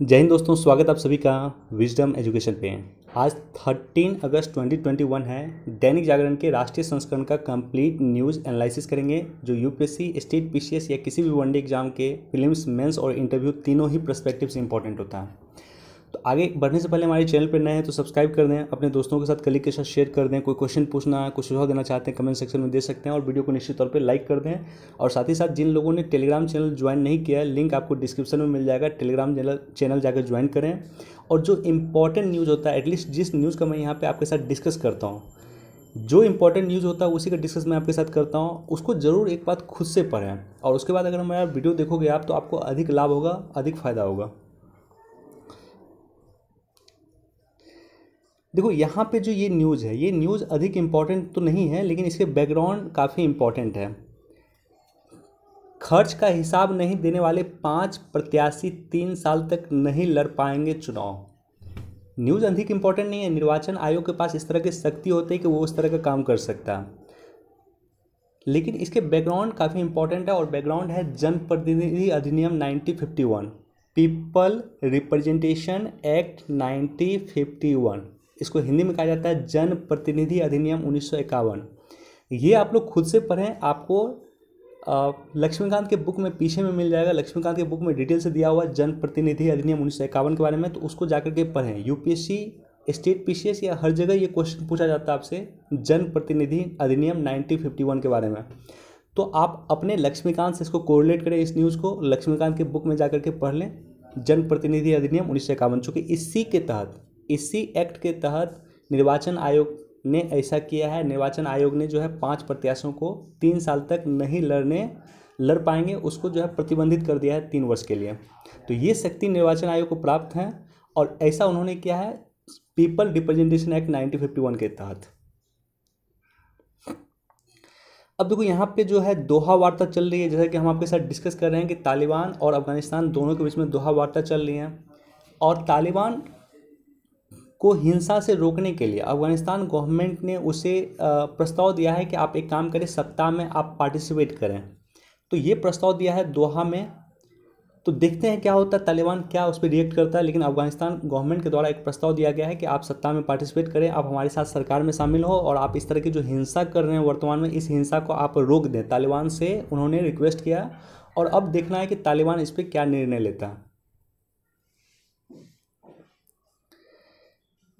जय हिंद दोस्तों, स्वागत आप सभी का विजडम एजुकेशन पे। आज 13 अगस्त 2021 है। दैनिक जागरण के राष्ट्रीय संस्करण का कंप्लीट न्यूज़ एनालिसिस करेंगे जो यूपीएससी, स्टेट, पीसीएस या किसी भी वनडे एग्जाम के प्रीलिम्स, मेंस और इंटरव्यू तीनों ही पर्सपेक्टिव से इंपॉर्टेंट होता है। तो आगे बढ़ने से पहले हमारे चैनल पर नए हैं तो सब्सक्राइब कर दें, अपने दोस्तों के साथ, कलीग के साथ शेयर कर दें। कोई क्वेश्चन पूछना, कुछ सुझाव देना चाहते हैं कमेंट सेक्शन में दे सकते हैं और वीडियो को निश्चित तौर पे लाइक कर दें। और साथ ही साथ जिन लोगों ने टेलीग्राम चैनल ज्वाइन नहीं किया है, लिंक आपको डिस्क्रिप्शन में मिल जाएगा, टेलीग्राम चैनल जाकर ज्वाइन करें। और जो इंपॉर्टेंट न्यूज़ होता है, एटलीस्ट जिस न्यूज़ का मैं यहाँ पर आपके साथ डिस्कस करता हूँ, जो इंपॉर्टेंट न्यूज़ होता है उसी का डिस्कस मैं आपके साथ करता हूँ, उसको ज़रूर एक बात खुद से पढ़ें। और उसके बाद अगर हमारा वीडियो देखोगे आप तो आपको अधिक लाभ होगा, अधिक फ़ायदा होगा। देखो यहाँ पे जो ये न्यूज़ है, ये न्यूज़ अधिक इम्पॉर्टेंट तो नहीं है, लेकिन इसके बैकग्राउंड काफ़ी इम्पॉर्टेंट है। खर्च का हिसाब नहीं देने वाले 5 प्रत्याशी 3 साल तक नहीं लड़ पाएंगे चुनाव। न्यूज़ अधिक इम्पॉर्टेंट नहीं है। निर्वाचन आयोग के पास इस तरह की शक्ति होती है कि वो उस तरह का काम कर सकता है, लेकिन इसके बैकग्राउंड काफ़ी इम्पॉर्टेंट है। और बैकग्राउंड है जनप्रतिनिधि अधिनियम 1951, पीपल रिप्रेजेंटेशन एक्ट 1951। इसको हिंदी में कहा जाता है जन प्रतिनिधि अधिनियम 1951। ये आप लोग खुद से पढ़ें, आपको लक्ष्मीकांत के बुक में पीछे में मिल जाएगा। लक्ष्मीकांत के बुक में डिटेल से दिया हुआ है जन प्रतिनिधि अधिनियम 1951 के बारे में, तो उसको जाकर के पढ़ें। यूपीएससी, स्टेट, पीसीएस या हर जगह ये क्वेश्चन पूछा जाता है आपसे, जन प्रतिनिधि अधिनियम 1951 के बारे में। तो आप अपने लक्ष्मीकांत से इसको कोरिलेट करें, इस न्यूज़ को लक्ष्मीकांत के बुक में जाकर के पढ़ लें, जन प्रतिनिधि अधिनियम 1951। चूँकि इसी एक्ट के तहत निर्वाचन आयोग ने ऐसा किया है। निर्वाचन आयोग ने जो है 5 प्रत्याशियों को 3 साल तक नहीं लड़ पाएंगे, उसको जो है प्रतिबंधित कर दिया है 3 वर्ष के लिए। तो ये शक्ति निर्वाचन आयोग को प्राप्त है और ऐसा उन्होंने किया है पीपल रिप्रेजेंटेशन एक्ट 1951 के तहत। अब देखो यहाँ पे जो है दोहा वार्ता चल रही है, जैसा कि हम आपके साथ डिस्कस कर रहे हैं कि तालिबान और अफगानिस्तान दोनों के बीच में दोहा वार्ता चल रही है। और तालिबान को हिंसा से रोकने के लिए अफगानिस्तान गवर्नमेंट ने उसे प्रस्ताव दिया है कि आप एक काम करें, सप्ताह में आप पार्टिसिपेट करें। तो ये प्रस्ताव दिया है दोहा में। तो देखते हैं क्या होता है, तालिबान क्या उस पर रिएक्ट करता है। लेकिन अफगानिस्तान गवर्नमेंट के द्वारा एक प्रस्ताव दिया गया है कि आप सप्ताह में पार्टिसिपेट करें, आप हमारे साथ सरकार में शामिल हो और आप इस तरह की जो हिंसा कर रहे हैं वर्तमान में, इस हिंसा को आप रोक दें। तालिबान से उन्होंने रिक्वेस्ट किया और अब देखना है कि तालिबान इस पर क्या निर्णय लेता है।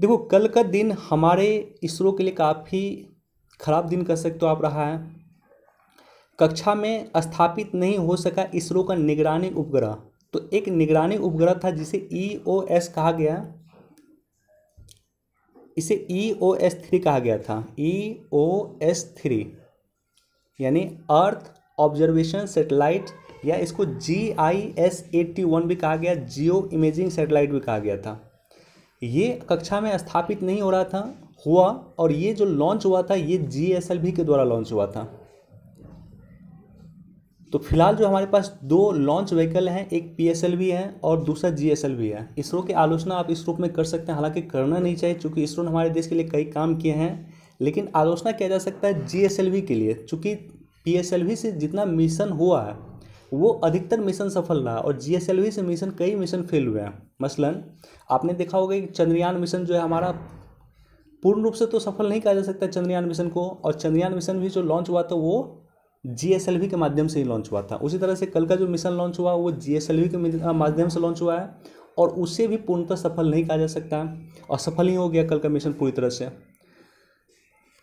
देखो कल का दिन हमारे इसरो के लिए काफ़ी ख़राब दिन कह सकते हो आप रहा है। कक्षा में स्थापित नहीं हो सका इसरो का निगरानी उपग्रह। तो एक निगरानी उपग्रह था जिसे EOS कहा गया, इसे EOS-3 कहा गया था। EOS-3 यानी अर्थ ऑब्जर्वेशन सैटेलाइट, या इसको GIS-81 भी कहा गया, जियो इमेजिंग सैटेलाइट भी कहा गया था। ये कक्षा में स्थापित नहीं हो रहा था, हुआ, और ये जो लॉन्च हुआ था ये GSLV के द्वारा लॉन्च हुआ था। तो फिलहाल जो हमारे पास 2 लॉन्च व्हीकल हैं, एक PSLV है और दूसरा GSLV है। इसरो की आलोचना आप इस रूप में कर सकते हैं, हालांकि करना नहीं चाहिए चूँकि इसरो ने हमारे देश के लिए कई काम किए हैं, लेकिन आलोचना किया जा सकता है GSLV के लिए, चूँकि PSLV से जितना मिशन हुआ है वो अधिकतर मिशन सफल रहा और GSLV से कई मिशन फेल हुए हैं। मसलन आपने देखा होगा कि चंद्रयान मिशन जो है हमारा पूर्ण रूप से तो सफल नहीं कहा जा सकता चंद्रयान मिशन को, और चंद्रयान मिशन भी जो लॉन्च हुआ था वो GSLV के माध्यम से ही लॉन्च हुआ था। उसी तरह से कल का जो मिशन लॉन्च हुआ वो GSLV के माध्यम से लॉन्च हुआ है और उससे भी पूर्णतः सफल नहीं कहा जा सकता, और सफल ही हो गया कल का मिशन पूरी तरह से।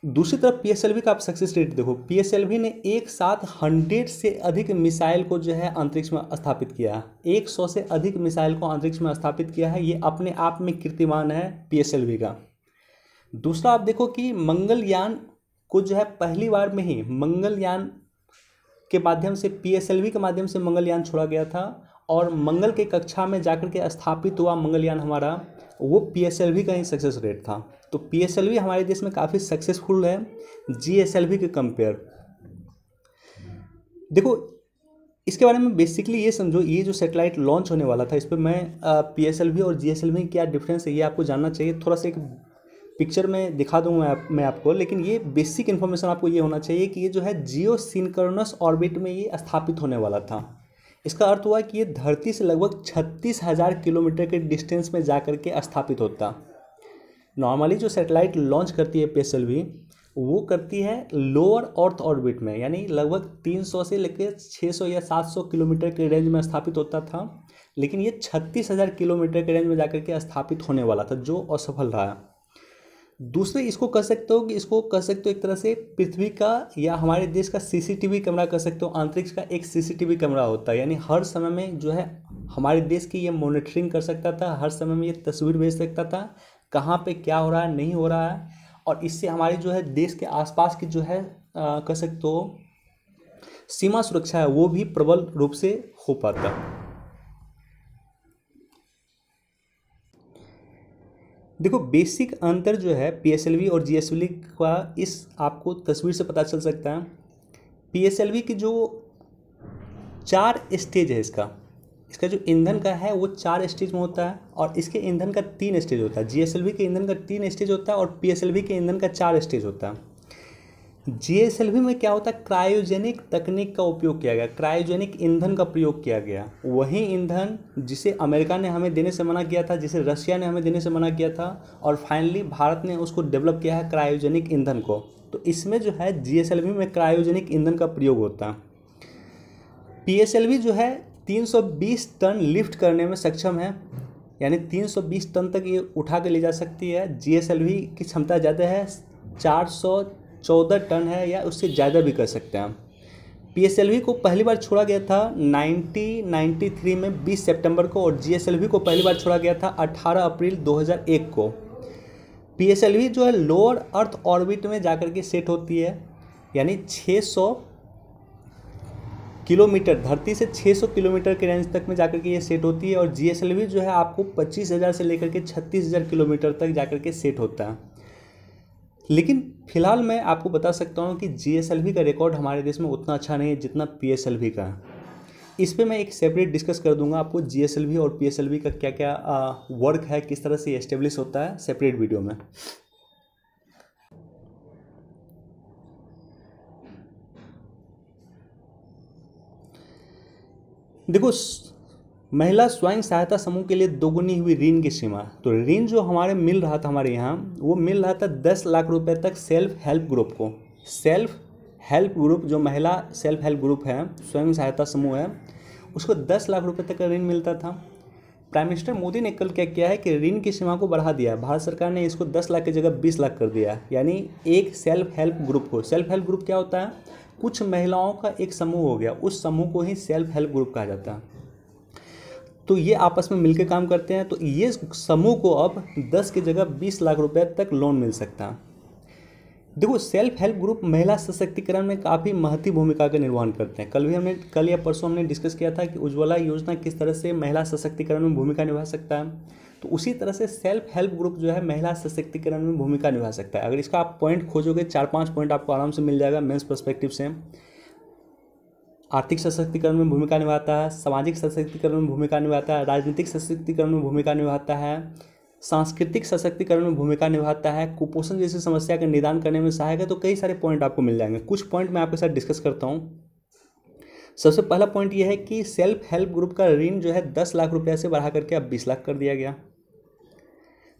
दूसरी तरफ PSLV का आप सक्सेस रेट देखो, PSLV ने एक साथ 100 से अधिक मिसाइल को जो है अंतरिक्ष में स्थापित किया है। 100 से अधिक मिसाइल को अंतरिक्ष में स्थापित किया है, ये अपने आप में कीर्तिमान है PSLV का। दूसरा आप देखो कि मंगलयान को जो है पहली बार में ही मंगलयान के माध्यम से, PSLV के माध्यम से मंगलयान छोड़ा गया था और मंगल के कक्षा में जाकर के स्थापित हुआ मंगलयान हमारा, वो PSLV का ही सक्सेस रेट था। तो PSLV हमारे देश में काफ़ी सक्सेसफुल है GSLV के कंपेयर। देखो इसके बारे में बेसिकली ये समझो, ये जो सैटेलाइट लॉन्च होने वाला था इस पर मैं PSLV और GSLV में क्या डिफरेंस है ये आपको जानना चाहिए। थोड़ा सा एक पिक्चर में दिखा दूंगा मैं आपको, लेकिन ये बेसिक इन्फॉर्मेशन आपको ये होना चाहिए कि ये जो है जियो सिंक्रोनस ऑर्बिट में ये स्थापित होने वाला था। इसका अर्थ हुआ कि ये धरती से लगभग 36,000 किलोमीटर के डिस्टेंस में जा कर के स्थापित होता। नॉर्मली जो सैटेलाइट लॉन्च करती है PSLV वो करती है लोअर अर्थ ऑर्बिट में, यानी लगभग 300 से लेकर 600 या 700 किलोमीटर के रेंज में स्थापित होता था, लेकिन ये 36,000 किलोमीटर के रेंज में जाकर के स्थापित होने वाला था, जो असफल रहा। दूसरे इसको कह सकते हो कि इसको कह सकते हो एक तरह से पृथ्वी का या हमारे देश का CCTV कैमरा कह सकते हो। अंतरिक्ष का एक CCTV कैमरा होता है, यानी हर समय में जो है हमारे देश की ये मॉनिटरिंग कर सकता था, हर समय में ये तस्वीर भेज सकता था कहाँ पे क्या हो रहा है, नहीं हो रहा है, और इससे हमारी जो है देश के आसपास की जो है कह सकते हो सीमा सुरक्षा है वो भी प्रबल रूप से हो पाता। देखो बेसिक अंतर जो है PSLV और GSLV का इस आपको तस्वीर से पता चल सकता है। PSLV की जो 4 स्टेज है, इसका जो ईंधन का है वो 4 स्टेज में होता है, और इसके ईंधन का 3 स्टेज होता है। GSLV के ईंधन का 3 स्टेज होता है और PSLV के ईंधन का 4 स्टेज होता है। GSLV में क्या होता है, क्रायोजेनिक तकनीक का उपयोग किया गया, क्रायोजेनिक ईंधन का प्रयोग किया गया। वही ईंधन जिसे अमेरिका ने हमें देने से मना किया था, जिसे रशिया ने हमें देने से मना किया था, और फाइनली भारत ने उसको डेवलप किया है क्रायोजेनिक ईंधन को। तो इसमें जो है GSLV में क्रायोजेनिक ईंधन का प्रयोग होता है। PSLV जो है 320 टन लिफ्ट करने में सक्षम है, यानी 320 टन तक ये उठा के ले जा सकती है। GSLV की क्षमता ज़्यादा है, 414 टन है, या उससे ज़्यादा भी कर सकते हैं। PSLV को पहली बार छोड़ा गया था 1993 में 20 सितंबर को, और GSLV को पहली बार छोड़ा गया था 18 अप्रैल 2001 को। PSLV जो है लोअर अर्थ ऑर्बिट में जाकर के सेट होती है, यानी 600 किलोमीटर, धरती से 600 किलोमीटर के रेंज तक में जाकर के ये सेट होती है। और GSLV जो है आपको 25,000 से लेकर के 36,000 किलोमीटर तक जाकर के सेट होता है। लेकिन फिलहाल मैं आपको बता सकता हूँ कि GSLV का रिकॉर्ड हमारे देश में उतना अच्छा नहीं है जितना PSLV का है। इस पे मैं एक सेपरेट डिस्कस कर दूंगा आपको, GSLV और PSLV का क्या क्या वर्क है, किस तरह से ये एस्टेब्लिश होता है, सेपरेट वीडियो में। देखो महिला स्वयं सहायता समूह के लिए दोगुनी हुई ऋण की सीमा, तो ऋण जो हमारे मिल रहा था हमारे यहाँ, वो मिल रहा था 10 लाख रुपए तक सेल्फ हेल्प ग्रुप को। सेल्फ हेल्प ग्रुप जो महिला सेल्फ हेल्प ग्रुप है, स्वयं सहायता समूह है, उसको 10 लाख रुपए तक का ऋण मिलता था। प्राइम मिनिस्टर मोदी ने कल क्या किया है कि ऋण की सीमा को बढ़ा दिया है। भारत सरकार ने इसको 10 लाख की जगह 20 लाख कर दिया है, यानी एक सेल्फ हेल्प ग्रुप को। सेल्फ हेल्प ग्रुप क्या होता है, कुछ महिलाओं का एक समूह हो गया, उस समूह को ही सेल्फ हेल्प ग्रुप कहा जाता है। तो ये आपस में मिलकर काम करते हैं, तो ये समूह को अब 10 की जगह 20 लाख रुपए तक लोन मिल सकता है। देखो सेल्फ हेल्प ग्रुप महिला सशक्तिकरण में काफ़ी महत्वपूर्ण भूमिका का निर्वहन करते हैं। कल या परसों हमने डिस्कस किया था कि उज्ज्वला योजना किस तरह से महिला सशक्तिकरण में भूमिका निभा सकता है, तो उसी तरह से सेल्फ हेल्प ग्रुप जो है महिला सशक्तिकरण में भूमिका निभा सकता है। अगर इसका आप पॉइंट खोजोगे 4-5 पॉइंट आपको आराम से मिल जाएगा मेंस पर्सपेक्टिव से। आर्थिक सशक्तिकरण में भूमिका निभाता है, सामाजिक सशक्तिकरण में भूमिका निभाता है, राजनीतिक सशक्तिकरण में भूमिका निभाता है, सांस्कृतिक सशक्तिकरण में भूमिका निभाता है, कुपोषण जैसी समस्या का निदान करने में सहायक है। तो कई सारे पॉइंट आपको मिल जाएंगे, कुछ पॉइंट मैं आपके साथ डिस्कस करता हूँ। सबसे पहला पॉइंट यह है कि सेल्फ हेल्प ग्रुप का ऋण जो है 10 लाख रुपये से बढ़ा करके अब 20 लाख कर दिया गया।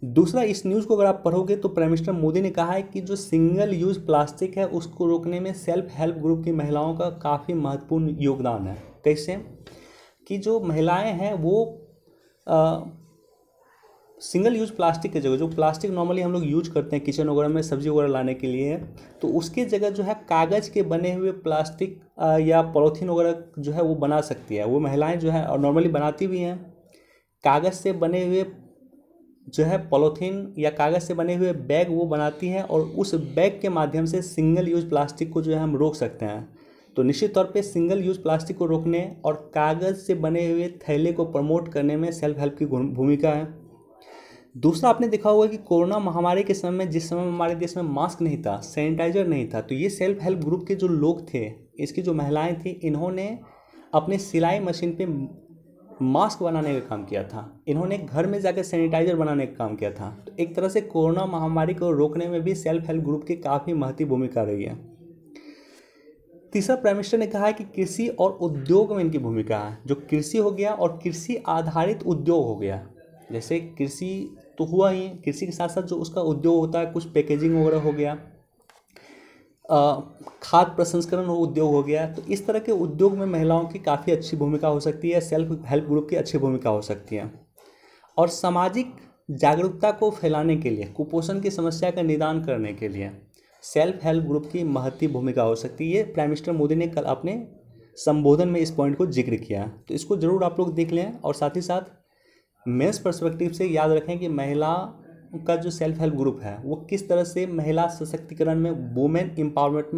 दूसरा, इस न्यूज़ को अगर आप पढ़ोगे तो प्राइम मिनिस्टर मोदी ने कहा है कि जो सिंगल यूज प्लास्टिक है उसको रोकने में सेल्फ हेल्प ग्रुप की महिलाओं का काफ़ी महत्वपूर्ण योगदान है। कैसे कि जो महिलाएं हैं वो सिंगल यूज प्लास्टिक की जगह, जो प्लास्टिक नॉर्मली हम लोग यूज करते हैं किचन वगैरह में सब्जी वगैरह लाने के लिए, तो उसके जगह जो है कागज़ के बने हुए प्लास्टिक या पॉलीथीन वगैरह जो है वो बना सकती है। वो महिलाएं जो है और नॉर्मली बनाती भी हैं। कागज़ से बने हुए जो है पॉलीथीन या कागज़ से बने हुए बैग वो बनाती हैं, और उस बैग के माध्यम से सिंगल यूज प्लास्टिक को जो है हम रोक सकते हैं। तो निश्चित तौर पे सिंगल यूज प्लास्टिक को रोकने और कागज़ से बने हुए थैले को प्रमोट करने में सेल्फ हेल्प की भूमिका है। दूसरा, आपने देखा होगा कि कोरोना महामारी के समय में, जिस समय हमारे देश में मास्क नहीं था, सैनिटाइजर नहीं था, तो ये सेल्फ हेल्प ग्रुप के जो लोग थे, इसकी जो महिलाएं थी, इन्होंने अपने सिलाई मशीन पे मास्क बनाने का काम किया था। इन्होंने घर में जाकर सैनिटाइजर बनाने का काम किया था। तो एक तरह से कोरोना महामारी को रोकने में भी सेल्फ हेल्प ग्रुप की काफ़ी महत्वपूर्ण भूमिका रही है। तीसरा प्राइम मिनिस्टर ने कहा है कि कृषि और उद्योग में इनकी भूमिका है। जो कृषि हो गया और कृषि आधारित उद्योग हो गया, जैसे कृषि तो हुआ ही, कृषि के साथ साथ जो उसका उद्योग होता है, कुछ पैकेजिंग वगैरह हो गया, खाद्य प्रसंस्करण उद्योग हो गया, तो इस तरह के उद्योग में महिलाओं की काफ़ी अच्छी भूमिका हो सकती है, सेल्फ हेल्प ग्रुप की अच्छी भूमिका हो सकती है। और सामाजिक जागरूकता को फैलाने के लिए, कुपोषण की समस्या का निदान करने के लिए सेल्फ हेल्प ग्रुप की महत्वपूर्ण भूमिका हो सकती है। ये प्राइम मिनिस्टर मोदी ने कल अपने संबोधन में इस पॉइंट को जिक्र किया, तो इसको ज़रूर आप लोग देख लें। और साथ ही साथ मेंस पर्सपेक्टिव से याद रखें कि महिला का जो सेल्फ हेल्प ग्रुप है वो किस तरह से महिला सशक्तिकरण में, वुमेन एम्पावरमेंट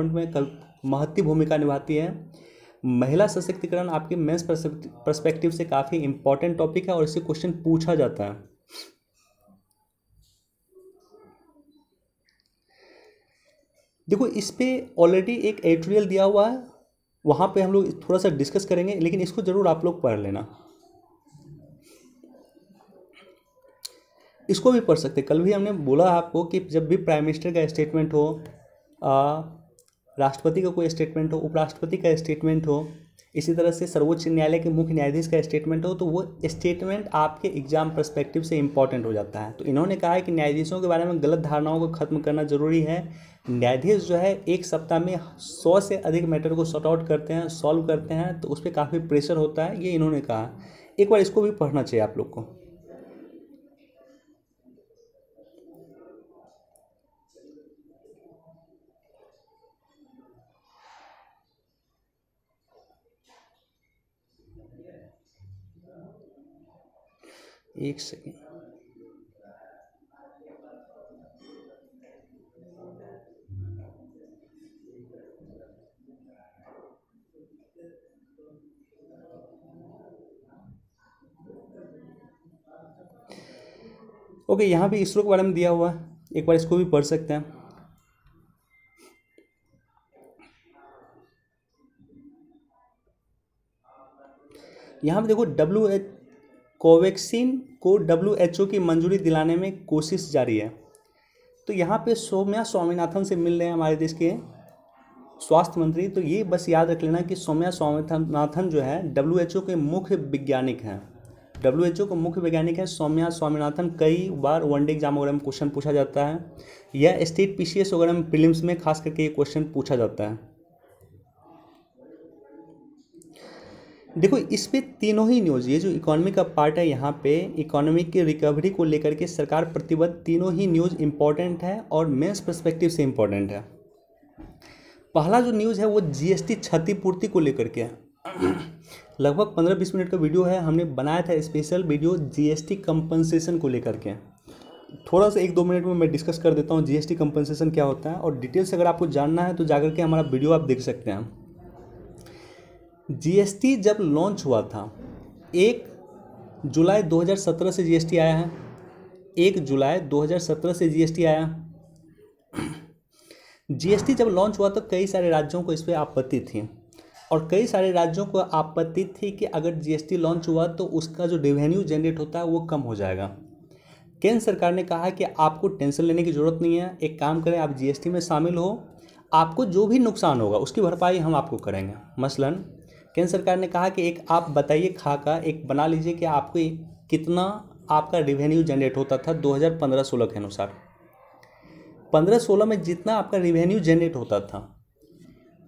में महत्वपूर्ण भूमिका निभाती है। महिला सशक्तिकरण आपके मेंस पर्सपेक्टिव से काफ़ी इंपॉर्टेंट टॉपिक है और इससे क्वेश्चन पूछा जाता है। देखो, इस पे ऑलरेडी एक एडिटोरियल दिया हुआ है, वहाँ पे हम लोग थोड़ा सा डिस्कस करेंगे, लेकिन इसको ज़रूर आप लोग पढ़ लेना। इसको भी पढ़ सकते, कल भी हमने बोला आपको कि जब भी प्राइम मिनिस्टर का स्टेटमेंट हो, राष्ट्रपति का कोई स्टेटमेंट हो, उपराष्ट्रपति का स्टेटमेंट हो, इसी तरह से सर्वोच्च न्यायालय के मुख्य न्यायाधीश का स्टेटमेंट हो, तो वो स्टेटमेंट आपके एग्जाम पर्सपेक्टिव से इंपॉर्टेंट हो जाता है। तो इन्होंने कहा है कि न्यायाधीशों के बारे में गलत धारणाओं को खत्म करना जरूरी है। न्यायाधीश जो है एक सप्ताह में 100 से अधिक मैटर को सॉर्ट आउट करते हैं, सॉल्व करते हैं, तो उस पर काफ़ी प्रेशर होता है, ये इन्होंने कहा। एक बार इसको भी पढ़ना चाहिए आप लोग को। एक सेकेंड, ओके, यहाँ भी इसरो के बारे में दिया हुआ है, एक बार इसको भी पढ़ सकते हैं। यहाँ पे देखो, कोवैक्सीन को WHO की मंजूरी दिलाने में कोशिश जारी है। तो यहाँ पे सौम्या स्वामीनाथन से मिल रहे हैं हमारे देश के स्वास्थ्य मंत्री। तो ये बस याद रख लेना कि सौम्या स्वामीनाथन जो है WHO के मुख्य वैज्ञानिक हैं। WHO के मुख्य वैज्ञानिक हैं सौम्या स्वामीनाथन। कई बार वनडे एग्जाम वगैरह में क्वेश्चन पूछा जाता है, या स्टेट PCS वगैरह में प्रीलिम्स में खास करके ये क्वेश्चन पूछा जाता है। देखो, इस पे तीनों ही न्यूज़, ये जो इकोनॉमी का पार्ट है, यहाँ पे इकोनॉमी की रिकवरी को लेकर के सरकार प्रतिबद्ध, तीनों ही न्यूज़ इंपॉर्टेंट है और मेंस पर्सपेक्टिव से इम्पॉर्टेंट है। पहला जो न्यूज़ है वो GST क्षतिपूर्ति को लेकर के है। लगभग 15-20 मिनट का वीडियो है, हमने बनाया था स्पेशल वीडियो GST कंपनसेशन को लेकर के। थोड़ा सा 1-2 मिनट में मैं डिस्कस कर देता हूँ GST कंपनसेशन क्या होता है, और डिटेल्स अगर आपको जानना है तो जाकर के हमारा वीडियो आप देख सकते हैं। GST जब लॉन्च हुआ था, 1 जुलाई 2017 से GST आया है। 1 जुलाई 2017 से GST आया। GST जब लॉन्च हुआ तो कई सारे राज्यों को इस पर आपत्ति थी, और कई सारे राज्यों को आपत्ति थी कि अगर GST लॉन्च हुआ तो उसका जो रेवेन्यू जनरेट होता है वो कम हो जाएगा। केंद्र सरकार ने कहा कि आपको टेंशन लेने की ज़रूरत नहीं है, एक काम करें, आप GST में शामिल हो, आपको जो भी नुकसान होगा उसकी भरपाई हम आपको करेंगे। मसलन केंद्र सरकार ने कहा कि एक आप बताइए, खाका एक बना लीजिए कि आपको कितना आपका रेवेन्यू जनरेट होता था 2015-16 के अनुसार। 15-16 में जितना आपका रेवेन्यू जनरेट होता था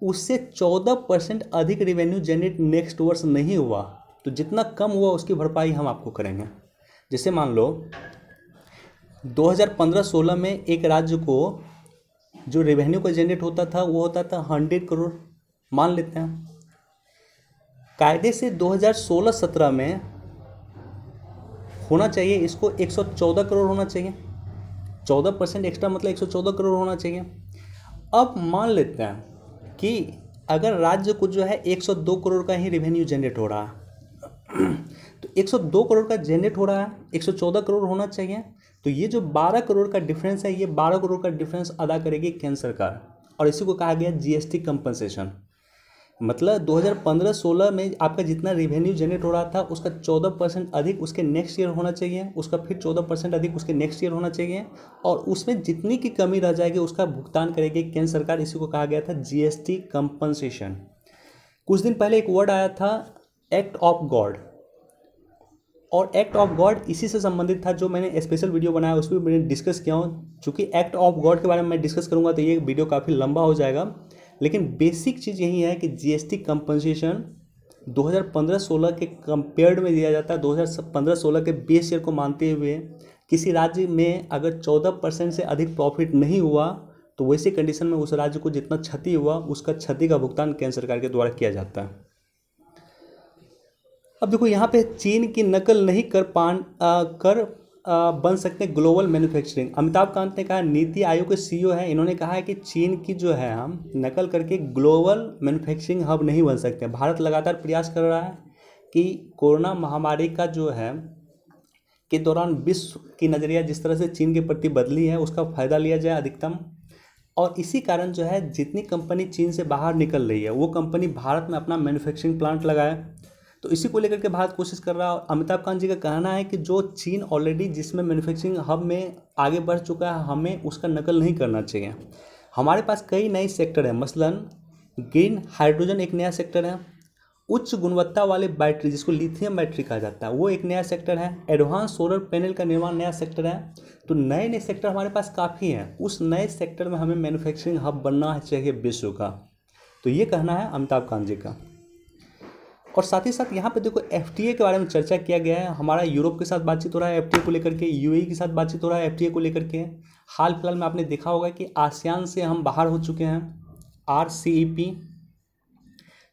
उससे 14% अधिक रेवेन्यू जनरेट नेक्स्ट वर्ष नहीं हुआ, तो जितना कम हुआ उसकी भरपाई हम आपको करेंगे। जैसे मान लो 2015-16 में एक राज्य को जो रेवेन्यू का जनरेट होता था वो होता था 100 करोड़ मान लेते हैं। कायदे से 2016-17 में होना चाहिए इसको 114 करोड़ होना चाहिए, 14% एक्स्ट्रा मतलब 114 करोड़ होना चाहिए। अब मान लेते हैं कि अगर राज्य को जो है 102 करोड़ का ही रेवेन्यू जनरेट हो रहा है, तो 102 करोड़ का जनरेट हो रहा है, 114 करोड़ होना चाहिए, तो ये जो 12 करोड़ का डिफरेंस है, ये 12 करोड़ का डिफरेंस अदा करेगी केंद्र सरकार, और इसी को कहा गया GST कंपनसेशन। मतलब 2015-16 में आपका जितना रिवेन्यू जनरेट हो रहा था उसका 14% अधिक उसके नेक्स्ट ईयर होना चाहिए, उसका फिर 14% अधिक उसके नेक्स्ट ईयर होना चाहिए, और उसमें जितनी की कमी रह जाएगी उसका भुगतान करेगी केंद्र सरकार। इसी को कहा गया था जीएसटी कंपनसेशन। कुछ दिन पहले एक वर्ड आया था एक्ट ऑफ गॉड, और एक्ट ऑफ गॉड इसी से संबंधित था जो मैंने स्पेशल वीडियो बनाया उसमें मैंने डिस्कस किया हूँ। चूँकि एक्ट ऑफ गॉड के बारे में मैं डिस्कस करूँगा तो ये वीडियो काफ़ी लंबा हो जाएगा, लेकिन बेसिक चीज़ यही है कि जीएसटी कंपनसेशन 2015-16 के कंपेयर्ड में दिया जाता है। 2015-16 के बेस ईयर को मानते हुए किसी राज्य में अगर 14% से अधिक प्रॉफिट नहीं हुआ तो वैसे कंडीशन में उस राज्य को जितना क्षति हुआ उसका क्षति का भुगतान केंद्र सरकार के द्वारा किया जाता है। अब देखो यहाँ पे चीन की नकल नहीं बन सकते ग्लोबल मैन्युफैक्चरिंग। अमिताभ कांत ने कहा, नीति आयोग के सीईओ हैं, इन्होंने कहा है कि चीन की जो है हम नकल करके ग्लोबल मैन्युफैक्चरिंग हब नहीं बन सकते। भारत लगातार प्रयास कर रहा है कि कोरोना महामारी का जो है के दौरान विश्व की नज़रिया जिस तरह से चीन के प्रति बदली है उसका फ़ायदा लिया जाए अधिकतम, और इसी कारण जो है जितनी कंपनी चीन से बाहर निकल रही है वो कंपनी भारत में अपना मैन्युफैक्चरिंग प्लांट लगाए। तो इसी को लेकर के भारत कोशिश कर रहा है। और अमिताभ कांत जी का कहना है कि जो चीन ऑलरेडी जिसमें मैन्युफैक्चरिंग हब में आगे बढ़ चुका है हमें उसका नकल नहीं करना चाहिए। हमारे पास कई नए सेक्टर हैं, मसलन ग्रीन हाइड्रोजन एक नया सेक्टर है, उच्च गुणवत्ता वाले बैटरी जिसको लिथियम बैटरी कहा जाता है वो एक नया सेक्टर है, एडवांस सोलर पैनल का निर्माण नया सेक्टर है। तो नए नए सेक्टर हमारे पास काफ़ी हैं, उस नए सेक्टर में हमें मैन्युफैक्चरिंग हब बनना चाहिए विश्व का। तो ये कहना है अमिताभ कांत जी का। और साथ ही साथ यहाँ पे देखो एफटीए के बारे में चर्चा किया गया है। हमारा यूरोप के साथ बातचीत हो रहा है एफटीए को लेकर के, यूएई के साथ बातचीत हो रहा है एफटीए को लेकर के। हाल फिलहाल में आपने देखा होगा कि आसियान से हम बाहर हो चुके हैं, RCEP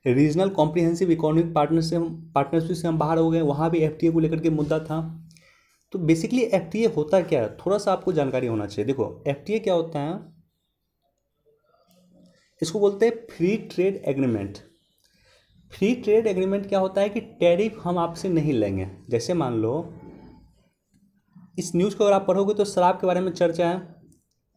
regional comprehensive economic partnership से हम बाहर हो गए, वहाँ भी एफटीए को लेकर के मुद्दा था। तो बेसिकली एफटीए होता क्या है थोड़ा सा आपको जानकारी होना चाहिए। देखो एफटीए क्या होता है, इसको बोलते हैं free trade agreement. Free trade agreement क्या होता है कि टैरिफ हम आपसे नहीं लेंगे। जैसे मान लो इस न्यूज़ को अगर आप पढ़ोगे तो शराब के बारे में चर्चा है,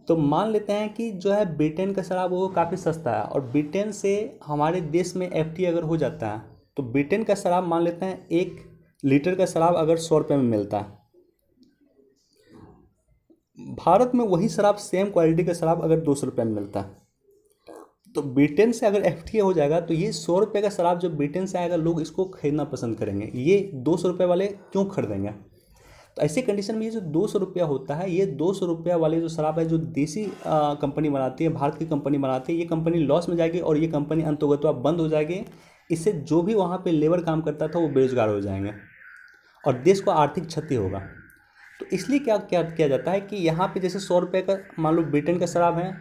तो मान लेते हैं कि जो है ब्रिटेन का शराब वो काफ़ी सस्ता है और ब्रिटेन से हमारे देश में एफटीए अगर हो जाता है तो ब्रिटेन का शराब मान लेते हैं 1 लीटर का शराब अगर 100 रुपये में मिलता है, भारत में वही शराब सेम क्वालिटी का शराब अगर 200 रुपये में मिलता है, तो ब्रिटेन से अगर एफटीए हो जाएगा तो ये 100 रुपये का शराब जब ब्रिटेन से आएगा लोग इसको खरीदना पसंद करेंगे, ये 200 रुपये वाले क्यों खरीदेंगे। तो ऐसी कंडीशन में ये जो 200 रुपया होता है, ये 200 रुपया वाली जो शराब है जो देसी कंपनी बनाती है, भारत की कंपनी बनाती है, ये कंपनी लॉस में जाएगी और ये कंपनी अंततः बंद हो जाएगी। इससे जो भी वहाँ पे लेबर काम करता था वो बेरोजगार हो जाएंगे और देश को आर्थिक क्षति होगा। तो इसलिए क्या क्या किया जाता है कि यहाँ पे जैसे 100 रुपये का मान लो ब्रिटेन का शराब है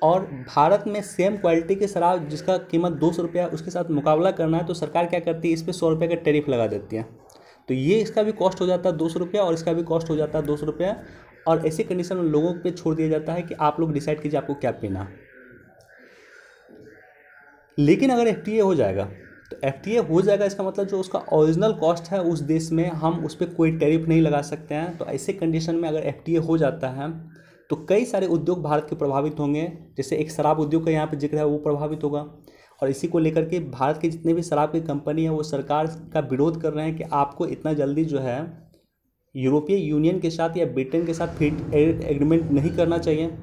और भारत में सेम क्वालिटी के शराब जिसका कीमत 200 रुपया है उसके साथ मुकाबला करना है, तो सरकार क्या करती है इस पर 100 रुपये का टैरिफ लगा देती है। तो ये इसका भी कॉस्ट हो जाता है 200 रुपया और इसका भी कॉस्ट हो जाता है 200 रुपया, और ऐसी कंडीशन में लोगों पे छोड़ दिया जाता है कि आप लोग डिसाइड कीजिए आपको क्या पीना। लेकिन अगर एफटीए हो जाएगा तो एफटीए हो जाएगा इसका मतलब जो उसका ओरिजिनल कॉस्ट है उस देश में हम उस पर कोई टैरिफ नहीं लगा सकते हैं। तो ऐसे कंडीशन में अगर एफटीए हो जाता है तो कई सारे उद्योग भारत के प्रभावित होंगे, जैसे एक शराब उद्योग का यहाँ पे जिक्र है वो प्रभावित होगा। और इसी को लेकर के भारत के जितने भी शराब की कंपनी है वो सरकार का विरोध कर रहे हैं कि आपको इतना जल्दी जो है यूरोपीय यूनियन के साथ या ब्रिटेन के साथ फ्री एग्रीमेंट नहीं करना चाहिए।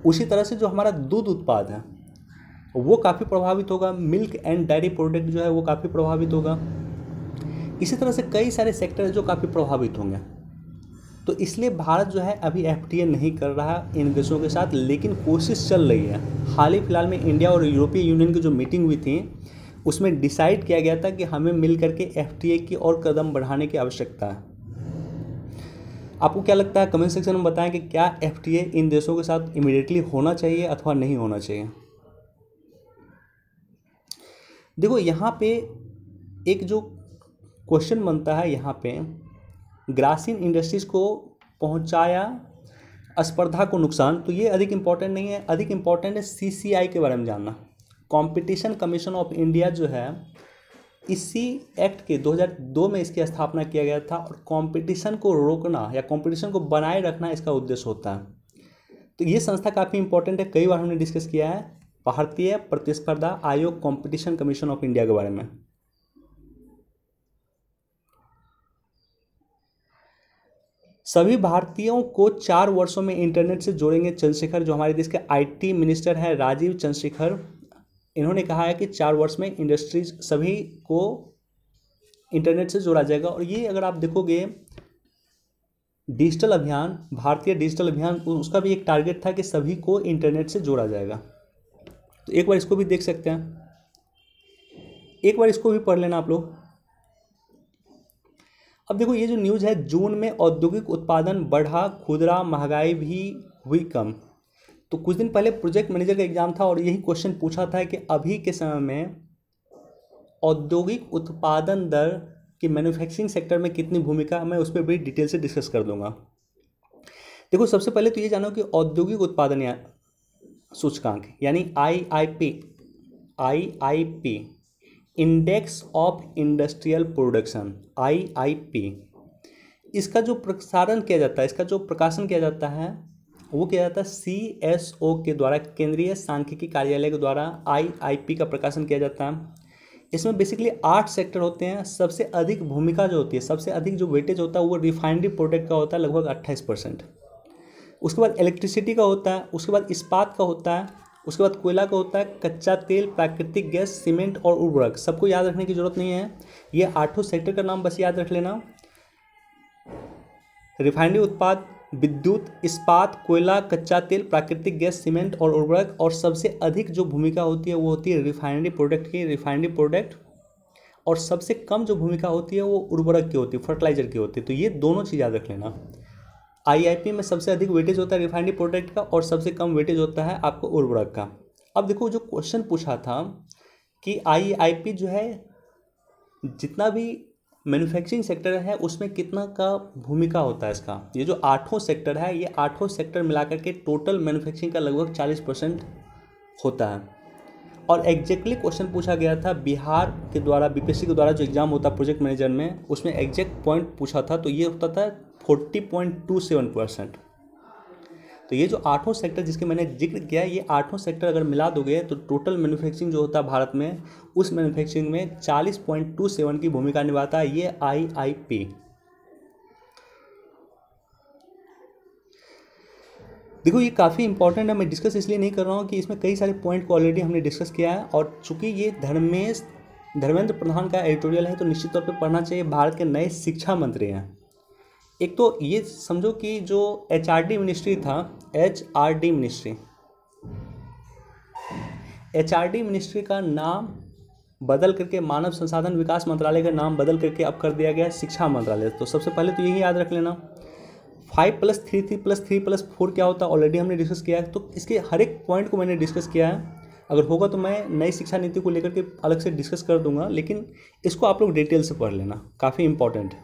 उसी तरह से जो हमारा दूध उत्पाद है वो काफ़ी प्रभावित होगा, मिल्क एंड डेयरी प्रोडक्ट जो है वो काफ़ी प्रभावित होगा। इसी तरह से कई सारे सेक्टर है जो काफ़ी प्रभावित होंगे। तो इसलिए भारत जो है अभी एफटीए नहीं कर रहा है इन देशों के साथ, लेकिन कोशिश चल रही है। हाल ही फिलहाल में इंडिया और यूरोपीय यूनियन की जो मीटिंग हुई थी उसमें डिसाइड किया गया था कि हमें मिल करके एफटीए की और कदम बढ़ाने की आवश्यकता है। आपको क्या लगता है कमेंट सेक्शन में बताएं कि क्या एफटीए इन देशों के साथ इमीडिएटली होना चाहिए अथवा नहीं होना चाहिए। देखो यहाँ पे एक जो क्वेश्चन बनता है, यहाँ पे ग्रासीन इंडस्ट्रीज़ को पहुंचाया स्पर्धा को नुकसान, तो ये अधिक इम्पॉर्टेंट नहीं है। अधिक इम्पॉर्टेंट है सीसीआई के बारे में जानना। कंपटीशन कमीशन ऑफ इंडिया जो है इसी एक्ट के 2002 में इसकी स्थापना किया गया था और कंपटीशन को रोकना या कंपटीशन को बनाए रखना इसका उद्देश्य होता है। तो ये संस्था काफ़ी इंपॉर्टेंट है, कई बार हमने डिस्कस किया है भारतीय प्रतिस्पर्धा आयोग, कंपटीशन कमीशन ऑफ इंडिया के बारे में। सभी भारतीयों को 4 वर्षों में इंटरनेट से जोड़ेंगे, चंद्रशेखर, जो हमारे देश के आईटी मिनिस्टर हैं, राजीव चंद्रशेखर, इन्होंने कहा है कि 4 वर्ष में इंडस्ट्रीज सभी को इंटरनेट से जोड़ा जाएगा। और ये अगर आप देखोगे डिजिटल अभियान, भारतीय डिजिटल अभियान, उसका भी एक टारगेट था कि सभी को इंटरनेट से जोड़ा जाएगा। तो एक बार इसको भी देख सकते हैं, एक बार इसको भी पढ़ लेना आप लोग। अब देखो ये जो न्यूज़ है, जून में औद्योगिक उत्पादन बढ़ा, खुदरा महंगाई भी हुई कम। तो कुछ दिन पहले प्रोजेक्ट मैनेजर का एग्जाम था और यही क्वेश्चन पूछा था कि अभी के समय में औद्योगिक उत्पादन दर की मैन्युफैक्चरिंग सेक्टर में कितनी भूमिका, मैं उस पर बड़ी डिटेल से डिस्कस कर दूंगा। देखो सबसे पहले तो ये जानो कि औद्योगिक उत्पादन या सूचकांक यानी IIP, index of industrial production, IIP, इसका जो प्रसारण किया जाता है, इसका जो प्रकाशन किया जाता है वो किया जाता है सीएसओ के द्वारा, केंद्रीय सांख्यिकी कार्यालय के द्वारा आईआईपी का प्रकाशन किया जाता है। इसमें बेसिकली 8 सेक्टर होते हैं। सबसे अधिक भूमिका जो होती है, सबसे अधिक जो वेटेज होता है वो रिफाइनरी प्रोडक्ट का होता है, लगभग 28%। उसके बाद इलेक्ट्रिसिटी का होता है, उसके बाद इस्पात का होता है, उसके बाद कोयला का होता है, कच्चा तेल, प्राकृतिक गैस, सीमेंट और उर्वरक। सबको याद रखने की जरूरत नहीं है, ये 8 सेक्टर का नाम बस याद रख लेना। रिफाइनरी उत्पाद, विद्युत, इस्पात, कोयला, कच्चा तेल, प्राकृतिक गैस, सीमेंट और उर्वरक। और सबसे अधिक जो भूमिका होती है वो होती है रिफाइनरी प्रोडक्ट की, रिफाइनरी प्रोडक्ट। और सबसे कम जो भूमिका होती है वो उर्वरक की होती है, फर्टिलाइजर की होती है। तो ये दोनों चीज़ याद रख लेना। आईआईपी में सबसे अधिक वेटेज होता है रिफाइनरी प्रोडक्ट का और सबसे कम वेटेज होता है आपको उर्वरक का। अब देखो जो क्वेश्चन पूछा था कि आईआईपी जो है जितना भी मैन्युफैक्चरिंग सेक्टर है उसमें कितना का भूमिका होता है इसका। ये जो 8 सेक्टर है, ये 8 सेक्टर मिलाकर के टोटल मैन्युफैक्चरिंग का लगभग 40% होता है। और एग्जैक्टली क्वेश्चन पूछा गया था बिहार के द्वारा, बीपीएससी के द्वारा जो एग्जाम होता है प्रोजेक्ट मैनेजर में, उसमें एग्जैक्ट पॉइंट पूछा था तो ये होता था 40.27%। तो ये जो 8 सेक्टर जिसके मैंने जिक्र किया, ये 8 सेक्टर अगर मिला दोगे तो टोटल मैन्युफैक्चरिंग जो होता है भारत में, उस मैन्युफैक्चरिंग में 40.27 की भूमिका निभाता है ये आईआईपी। देखो ये काफ़ी इंपॉर्टेंट है, मैं डिस्कस इसलिए नहीं कर रहा हूँ कि इसमें कई सारे पॉइंट को ऑलरेडी हमने डिस्कस किया है। और चूंकि ये धर्मेंद्र प्रधान का एडिटोरियल है तो निश्चित तौर पे पढ़ना चाहिए। भारत के नए शिक्षा मंत्री हैं। एक तो ये समझो कि जो एचआरडी मिनिस्ट्री था, एचआरडी मिनिस्ट्री का नाम बदल करके मानव संसाधन विकास मंत्रालय का नाम बदल करके अब कर दिया गया शिक्षा मंत्रालय। तो सबसे पहले तो यही याद रख लेना। 5+3+3+4 क्या होता है ऑलरेडी हमने डिस्कस किया है। तो इसके हर एक पॉइंट को मैंने डिस्कस किया है। अगर होगा तो मैं नई शिक्षा नीति को लेकर के अलग से डिस्कस कर दूंगा, लेकिन इसको आप लोग डिटेल से पढ़ लेना, काफ़ी इंपॉर्टेंट है।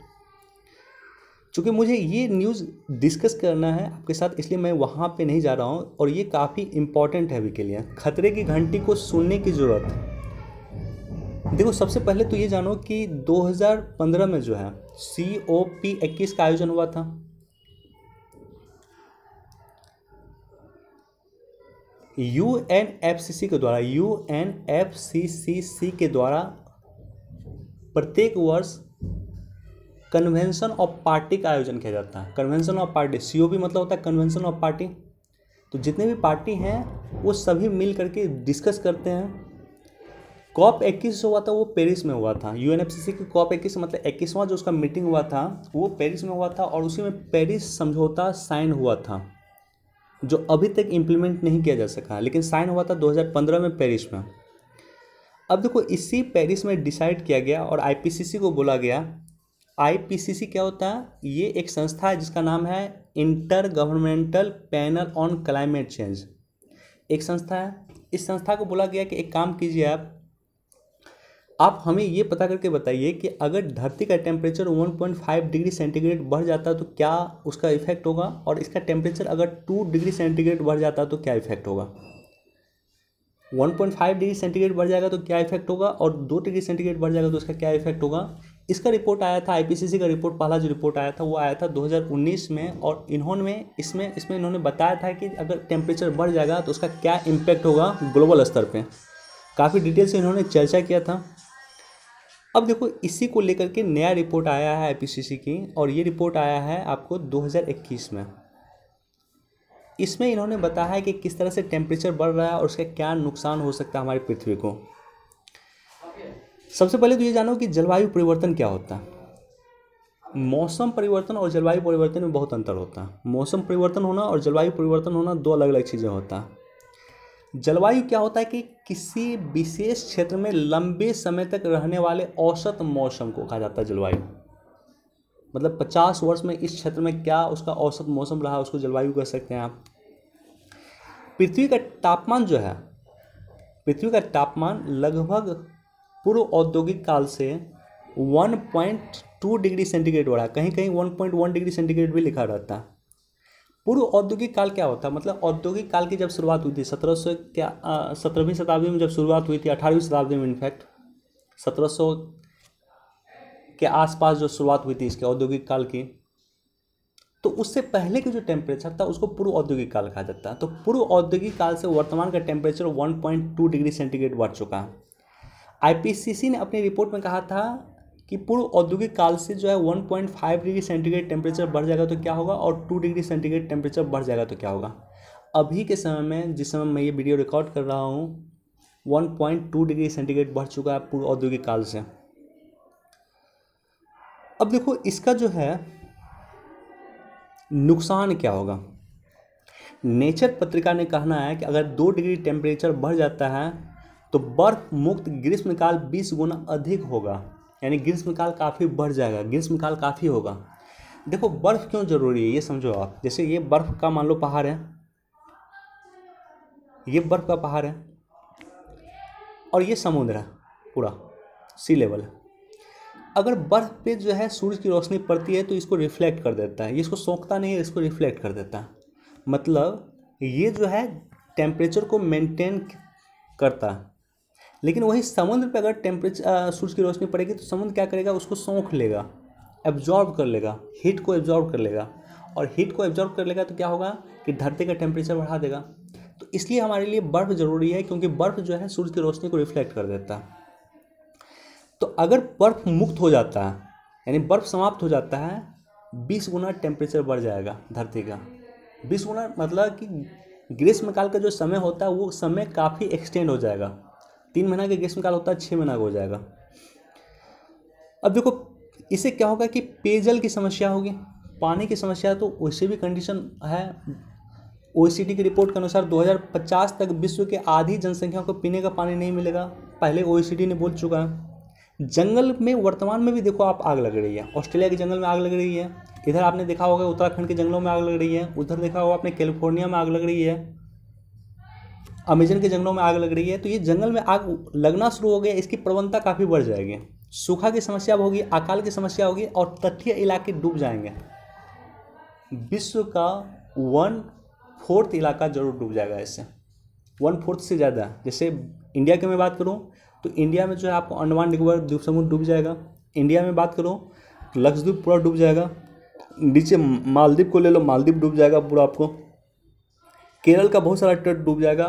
चूँकि मुझे ये न्यूज़ डिस्कस करना है आपके साथ, इसलिए मैं वहाँ पे नहीं जा रहा हूँ। और ये काफ़ी इंपॉर्टेंट है अभी के लिए। खतरे की घंटी को सुनने की ज़रूरत है। देखो सबसे पहले तो ये जानो कि 2015 में जो है COP21 का आयोजन हुआ था। यूएनएफसीसी के द्वारा प्रत्येक वर्ष कन्वेंशन ऑफ पार्टी का आयोजन किया जाता है। कन्वेंशन ऑफ पार्टी, COP मतलब होता है कन्वेंशन ऑफ पार्टी। तो जितने भी पार्टी हैं वो सभी मिल करके डिस्कस करते हैं। COP21 हुआ था वो पेरिस में हुआ था। यूएनएफसीसी की COP21 मतलब 21वां जो उसका मीटिंग हुआ था वो पेरिस में हुआ था। और उसी में पेरिस समझौता साइन हुआ था, जो अभी तक इम्प्लीमेंट नहीं किया जा सका, लेकिन साइन हुआ था 2015 में पेरिस में। अब देखो इसी पेरिस में डिसाइड किया गया और आईपीसीसी को बोला गया। आईपीसीसी क्या होता है? ये एक संस्था है जिसका नाम है inter governmental panel on climate change, एक संस्था है। इस संस्था को बोला गया कि एक काम कीजिए, आप हमें ये पता करके बताइए कि अगर धरती का टेम्परेचर 1.5 डिग्री सेंटीग्रेड बढ़ जाता है तो क्या उसका इफेक्ट होगा, और इसका टेम्परेचर अगर 2 डिग्री सेंटीग्रेड बढ़ जाता है तो क्या इफेक्ट होगा। 1.5 डिग्री सेंटीग्रेड बढ़ जाएगा तो क्या इफेक्ट होगा, और 2 डिग्री सेंटीग्रेड बढ़ जाएगा तो उसका क्या इफेक्ट होगा। इसका रिपोर्ट आया था, आईपीसीसी का रिपोर्ट पहला जो रिपोर्ट आया था वो आया था 2019 में, और इन्होंने इसमें इन्होंने बताया था कि अगर टेम्परेचर बढ़ जाएगा तो उसका क्या इम्पैक्ट होगा ग्लोबल स्तर पे। काफ़ी डिटेल से इन्होंने चर्चा किया था। अब देखो इसी को लेकर के नया रिपोर्ट आया है आईपीसीसी की, और ये रिपोर्ट आया है आपको 2021 में। इसमें इन्होंने बताया है कि किस तरह से टेम्परेचर बढ़ रहा है और उसका क्या नुकसान हो सकता है हमारी पृथ्वी को। सबसे पहले तो ये जानो कि जलवायु परिवर्तन क्या होता है। मौसम परिवर्तन और जलवायु परिवर्तन में बहुत अंतर होता है। मौसम परिवर्तन होना और जलवायु परिवर्तन होना दो अलग अलग चीज़ें होता है। जलवायु क्या होता है कि किसी विशेष क्षेत्र में लंबे समय तक रहने वाले औसत मौसम को कहा जाता है जलवायु। मतलब 50 वर्ष में इस क्षेत्र में क्या उसका औसत मौसम रहा, उसको जलवायु कह सकते हैं आप। पृथ्वी का तापमान जो है, पृथ्वी का तापमान लगभग पूर्व औद्योगिक काल से 1.2 डिग्री सेंटीग्रेड बढ़ा, कहीं कहीं 1.1 डिग्री सेंटीग्रेड भी लिखा रहता है। पूर्व औद्योगिक काल क्या होता है, मतलब औद्योगिक काल की जब शुरुआत हुई थी 17वीं शताब्दी में जब शुरुआत हुई थी, 18वीं शताब्दी में इनफैक्ट 1700 के आसपास जो शुरुआत हुई थी इसके औद्योगिक काल की, तो उससे पहले की जो टेम्परेचर था उसको पूर्व औद्योगिक काल कहा जाता है। तो पूर्व औद्योगिक काल से वर्तमान का टेम्परेचर 1.2 डिग्री सेंटीग्रेड बढ़ चुका है। आईपीसीसी ने अपनी रिपोर्ट में कहा था कि पूर्व औद्योगिक काल से जो है 1.5 डिग्री सेंटीग्रेड टेम्परेचर बढ़ जाएगा तो क्या होगा, और 2 डिग्री सेंटीग्रेड टेम्परेचर बढ़ जाएगा तो क्या होगा। अभी के समय में, जिस समय मैं ये वीडियो रिकॉर्ड कर रहा हूँ, 1.2 डिग्री सेंटीग्रेड बढ़ चुका है पूर्व औद्योगिक काल से। अब देखो इसका जो है नुकसान क्या होगा। नेचर पत्रिका ने कहना है कि अगर 2 डिग्री टेम्परेचर बढ़ जाता है तो बर्फ मुक्त ग्रीष्मकाल 20 गुना अधिक होगा, यानी ग्रीष्मकाल काफ़ी बढ़ जाएगा, ग्रीष्मकाल काफ़ी होगा। देखो बर्फ क्यों जरूरी है ये समझो आप। जैसे ये बर्फ का मान लो पहाड़ है, ये बर्फ का पहाड़ है और ये समुद्र है, पूरा सी लेवल है। अगर बर्फ पे जो है सूरज की रोशनी पड़ती है तो इसको रिफ्लेक्ट कर देता है, ये इसको सोखता नहीं है, इसको रिफ्लेक्ट कर देता है। मतलब ये जो है टेम्परेचर को मेंटेन करता है। लेकिन वही समुद्र पे अगर टेम्परेचर सूरज की रोशनी पड़ेगी तो समुद्र क्या करेगा, उसको सोख लेगा, एब्जॉर्ब कर लेगा, हीट को एब्जॉर्ब कर लेगा, और हीट को एब्जॉर्ब कर लेगा तो क्या होगा कि धरती का टेम्परेचर बढ़ा देगा। तो इसलिए हमारे लिए बर्फ ज़रूरी है, क्योंकि बर्फ जो है सूरज की रोशनी को रिफ्लेक्ट कर देता है। तो अगर बर्फ मुक्त हो जाता है, यानी बर्फ समाप्त हो जाता है, 20 गुना टेम्परेचर बढ़ जाएगा धरती का। 20 गुना मतलब कि ग्रीष्मकाल का जो समय होता है वो समय काफ़ी एक्सटेंड हो जाएगा। 3 महीना का ग्रीष्मकाल होता है, 6 महीना का हो जाएगा। अब देखो इससे क्या होगा कि पेयजल की समस्या होगी, पानी की समस्या, तो वैसे भी कंडीशन है। ओईसीडी की रिपोर्ट के अनुसार 2050 तक विश्व के आधी जनसंख्या को पीने का पानी नहीं मिलेगा, पहले ओईसीडी ने बोल चुका है। जंगल में वर्तमान में भी देखो आप आग लग रही है, ऑस्ट्रेलिया के जंगल में आग लग रही है, इधर आपने देखा होगा उत्तराखंड के जंगलों में आग लग रही है, उधर देखा होगा आपने कैलिफोर्निया में आग लग रही है, अमेजन के जंगलों में आग लग रही है। तो ये जंगल में आग लगना शुरू हो गया, इसकी प्रवणता काफ़ी बढ़ जाएगी। सूखा की समस्या होगी, अकाल की समस्या होगी, और तटीय इलाके डूब जाएंगे। विश्व का 1/4 इलाका जरूर डूब जाएगा इससे, 1/4 से ज़्यादा। जैसे इंडिया की मैं बात करूँ तो इंडिया में जो है आपको अंडमान निकोबार द्वीप समूह डूब जाएगा। इंडिया में बात करूँ तो लक्षद्वीप पूरा डूब जाएगा। नीचे मालदीव को ले लो, मालदीव डूब जाएगा पूरा आपको। केरल का बहुत सारा तट डूब जाएगा।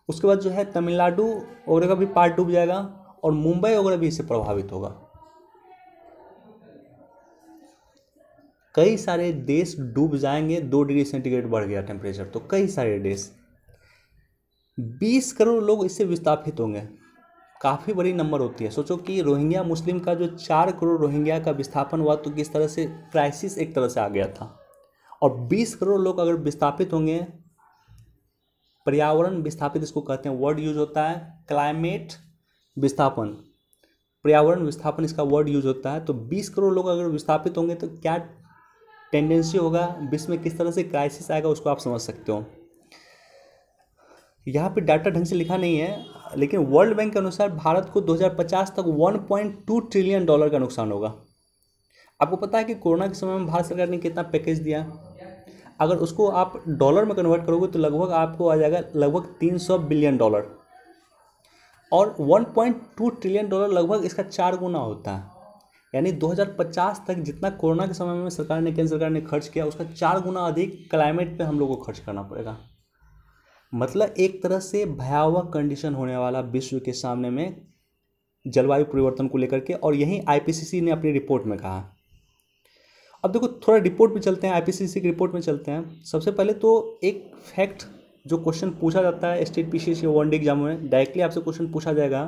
उसके बाद जो है तमिलनाडु वगैरह का भी पार्ट डूब जाएगा, और मुंबई वगैरह भी इससे प्रभावित होगा। कई सारे देश डूब जाएंगे, 2 डिग्री सेंटीग्रेड बढ़ गया टेम्परेचर तो कई सारे देश। 20 करोड़ लोग इससे विस्थापित होंगे, काफ़ी बड़ी नंबर होती है। सोचो कि रोहिंग्या मुस्लिम का जो 4 करोड़ रोहिंग्या का विस्थापन हुआ तो किस तरह से क्राइसिस एक तरह से आ गया था। और 20 करोड़ लोग अगर विस्थापित होंगे, पर्यावरण विस्थापित इसको कहते हैं, वर्ड यूज होता है क्लाइमेट विस्थापन, पर्यावरण विस्थापन इसका वर्ड यूज होता है। तो 20 करोड़ लोग अगर विस्थापित होंगे तो क्या टेंडेंसी होगा, विश्व में किस तरह से क्राइसिस आएगा, उसको आप समझ सकते हो। यहाँ पे डाटा ढंग से लिखा नहीं है, लेकिन वर्ल्ड बैंक के अनुसार भारत को 2050 तक $1.2 ट्रिलियन का नुकसान होगा। आपको पता है कि कोरोना के समय में भारत सरकार ने कितना पैकेज दिया, अगर उसको आप डॉलर में कन्वर्ट करोगे तो लगभग आपको आ जाएगा लगभग $300 बिलियन, और $1.2 ट्रिलियन लगभग इसका 4 गुना होता है। यानी 2050 तक जितना कोरोना के समय में केंद्र सरकार ने खर्च किया उसका 4 गुना अधिक क्लाइमेट पे हम लोग को खर्च करना पड़ेगा। मतलब एक तरह से भयावह कंडीशन होने वाला विश्व के सामने में जलवायु परिवर्तन को लेकर के, और यही आईपीसीसी ने अपनी रिपोर्ट में कहा। अब देखो थोड़ा रिपोर्ट में चलते हैं, आईपीसीसी की रिपोर्ट में चलते हैं। सबसे पहले तो एक फैक्ट जो क्वेश्चन पूछा जाता है स्टेट पीसीएस या वन डे एग्जाम में, डायरेक्टली आपसे क्वेश्चन पूछा जाएगा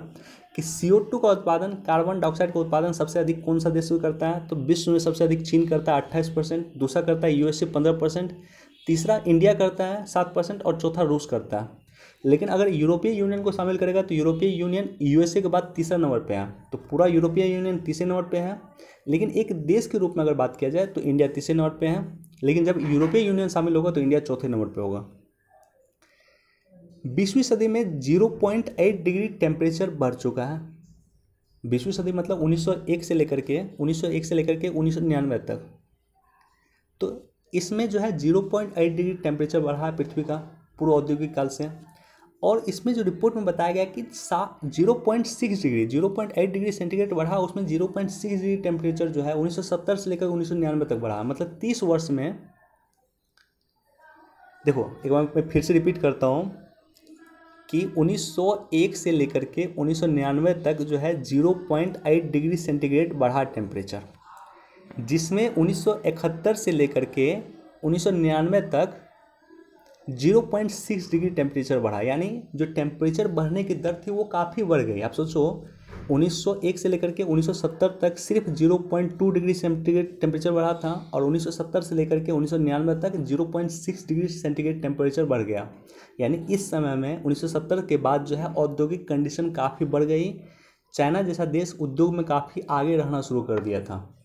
कि CO2 का उत्पादन, कार्बन डाइऑक्साइड का उत्पादन सबसे अधिक कौन सा देश करता है? तो विश्व में सबसे अधिक चीन करता है 28%, दूसरा करता है यूएसए 15%, तीसरा इंडिया करता है 7% और चौथा रूस करता है। लेकिन अगर यूरोपीय यूनियन को शामिल करेगा तो यूरोपीय यूनियन यूएसए के बाद तीसरा नंबर पे है, तो पूरा यूरोपीय यूनियन तीसरे नंबर पे है। लेकिन एक देश के रूप में अगर बात किया जाए तो इंडिया तीसरे नंबर पे है, लेकिन जब यूरोपीय यूनियन शामिल होगा तो इंडिया चौथे नंबर पे होगा। 20वीं सदी में 0.8 डिग्री टेम्परेचर बढ़ चुका है। 20वीं सदी मतलब 1901 से लेकर के 1999 तक, तो इसमें जो है 0.8 डिग्री टेम्परेचर बढ़ा है पृथ्वी का पूर्व औद्योगिक काल से। और इसमें जो रिपोर्ट में बताया गया कि 0.8 डिग्री सेंटीग्रेड बढ़ा, उसमें 0.6 डिग्री टेम्परेचर जो है 1970 से लेकर 1999 तक बढ़ा। मतलब 30 वर्ष में, देखो एक बार मैं फिर से रिपीट करता हूँ कि 1901 से लेकर के 1999 तक जो है 0.8 डिग्री सेंटीग्रेड बढ़ा टेम्परेचर, जिसमें 1971 से लेकर के 1999 तक 0.6 डिग्री टेम्परेचर बढ़ा। यानी जो टेम्परेचर बढ़ने की दर थी वो काफ़ी बढ़ गई। आप सोचो 1901 से लेकर के 1970 तक सिर्फ 0.2 डिग्री सेंटीग्रेड टेम्परेचर बढ़ा था, और 1970 से लेकर के 1999 तक 0.6 डिग्री सेंटीग्रेड टेम्परेचर बढ़ गया। यानी इस समय में 1970 के बाद जो है औद्योगिक कंडीशन काफ़ी बढ़ गई। चाइना जैसा देश उद्योग में काफ़ी आगे रहना शुरू कर दिया था,